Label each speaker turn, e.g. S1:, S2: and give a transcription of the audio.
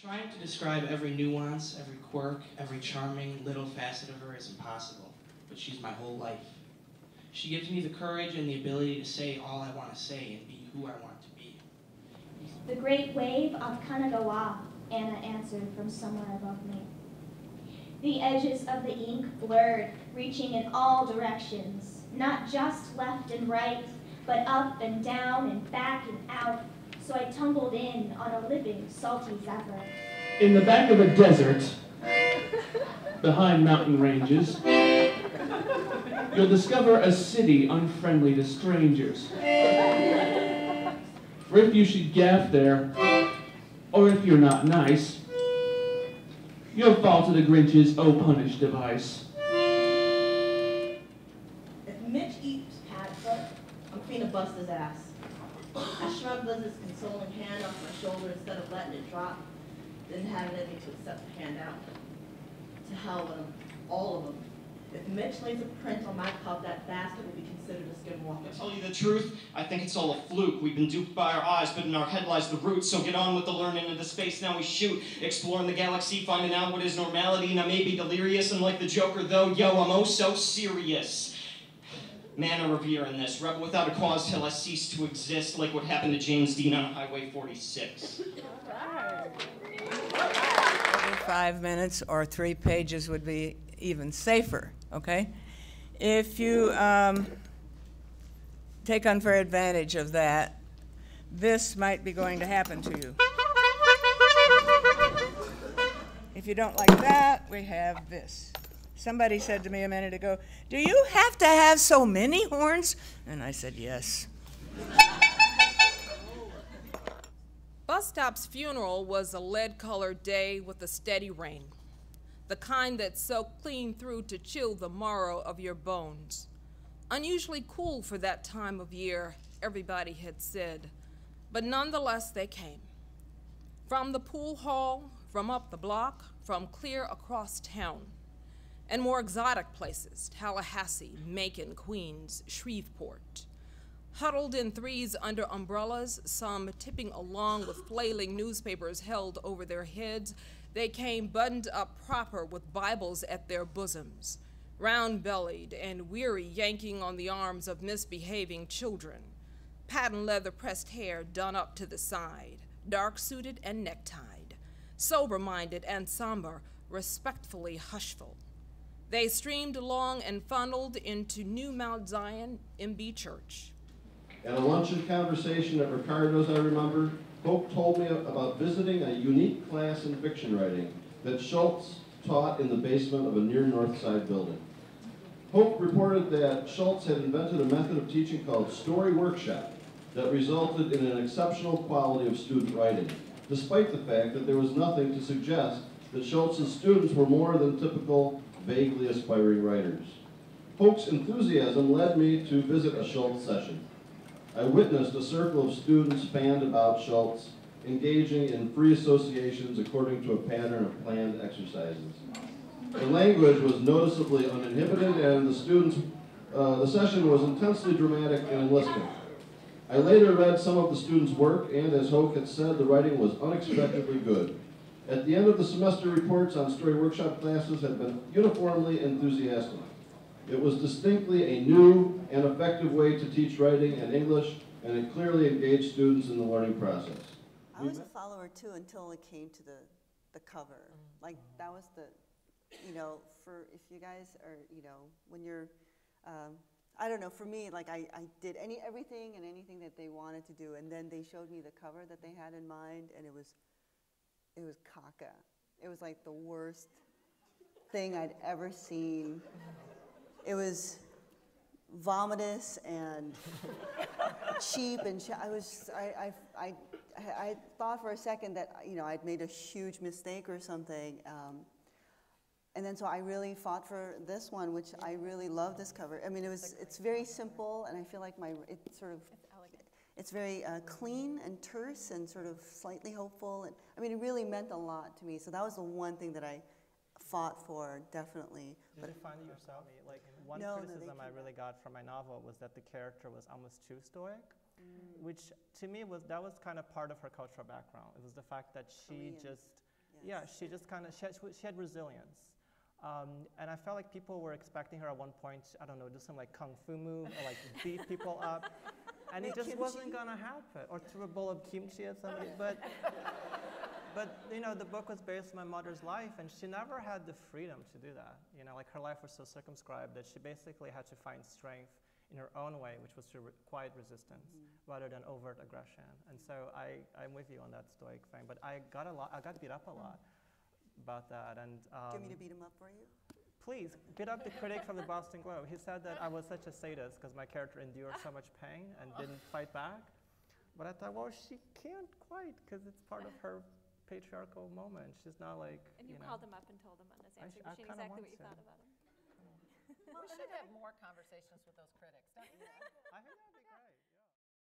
S1: Trying to describe every nuance, every quirk, every charming little facet of her is impossible, but she's my whole life. She gives me the courage and the ability to say all I want to say and be who I want to be.
S2: The great wave of Kanagawa, Anna answered from somewhere above me. The edges of the ink blurred, reaching in all directions, not just left and right, but up and down and back and out, so I tumbled in on a living, salty zephyr.
S3: In the back of a desert, behind mountain ranges, you'll discover a city unfriendly to strangers. For if you should gaff there, or if you're not nice, you'll fall to the Grinch's oh punish device.
S4: If Mitch eats Padfoot, I'm free to bust his ass. I shrugged Liz's consoling hand off my shoulder instead of letting it drop. Didn't have anything to accept the handout. To hell with them, all of them. If Mitch lays a print on my cup, that bastard will be considered a skinwalker.
S5: To tell you the truth, I think it's all a fluke. We've been duped by our eyes, but in our head lies the root. So get on with the learning of the space, now we shoot. Exploring the galaxy, finding out what is normality. And I may be delirious, and like the Joker though, yo, I'm oh so serious. Man, I revere in this. Rebel without a cause till I cease to exist, like what happened to James Dean on Highway 46.
S6: Every 5 minutes or 3 pages would be even safer, okay? If you take unfair advantage of that, this might be going to happen to you. If you don't like that, we have this. Somebody said to me a minute ago, "Do you have to have so many horns?" And I said, yes.
S7: Bus Stop's funeral was a lead-colored day with a steady rain, the kind that soaked clean through to chill the marrow of your bones. Unusually cool for that time of year, everybody had said, but nonetheless they came. From the pool hall, from up the block, from clear across town, and more exotic places, Tallahassee, Macon, Queens, Shreveport. Huddled in threes under umbrellas, some tipping along with flailing newspapers held over their heads, they came buttoned up proper with Bibles at their bosoms, round-bellied and weary, yanking on the arms of misbehaving children, patent leather pressed hair done up to the side, dark-suited and necktied, sober-minded and somber, respectfully hushful. They streamed along and funneled into New Mount Zion MB Church.
S8: At a luncheon conversation at Ricardo's, I remember, Hope told me about visiting a unique class in fiction writing that Schultz taught in the basement of a near North Side building. Hope reported that Schultz had invented a method of teaching called Story Workshop that resulted in an exceptional quality of student writing, despite the fact that there was nothing to suggest that Schultz's students were more than typical, vaguely aspiring writers. Hope's enthusiasm led me to visit a Schultz session. I witnessed a circle of students fanned about Schultz, engaging in free associations according to a pattern of planned exercises. The language was noticeably uninhibited, and the session was intensely dramatic and enlisting. I later read some of the students' work, and as Hope had said, the writing was unexpectedly good. At the end of the semester, reports on Story Workshop classes had been uniformly enthusiastic. It was distinctly a new and effective way to teach writing and English, and it clearly engaged students in the learning process.
S9: I was a follower too until it came to the cover. Like that was the, for if you guys are, when you're, I don't know, for me, like I did everything and anything that they wanted to do, and then they showed me the cover that they had in mind, and it was caca. It was like the worst thing I'd ever seen. It was vomitous and cheap, and I thought for a second that I'd made a huge mistake or something, and then so I really fought for this one, which I really love this cover. I mean, it's very simple, and I feel like it's very clean and terse and sort of slightly hopeful, and I mean, it really meant a lot to me. So that was the one thing that I fought for, definitely.
S10: Did you find it yourself? Like one criticism I really got from my novel was that the character was almost too stoic, which to me that was kind of part of her cultural background. It was the fact that she just Yeah, she just kind of, she had resilience. And I felt like people were expecting her at one point, I don't know, do some like kung fu move or like beat people up. And it just wasn't gonna happen. Or throw a bowl of kimchi at somebody. But you know, the book was based on my mother's life, and she never had the freedom to do that. You know, like her life was so circumscribed that she basically had to find strength in her own way, which was through quiet resistance rather than overt aggression. And so I'm with you on that stoic thing. But I got beat up a lot about that. And
S9: Do you want me to beat him up for you?
S10: please, beat up the critic from the Boston Globe. He said that I was such a sadist because my character endured so much pain and didn't fight back. But I thought, well, she can't quite because it's part of her patriarchal moment. She's not like,
S11: And you called him up and told him on his answering machine exactly what you thought about him.
S12: We should have more conversations with those critics, don't you?
S10: I think that'd be great.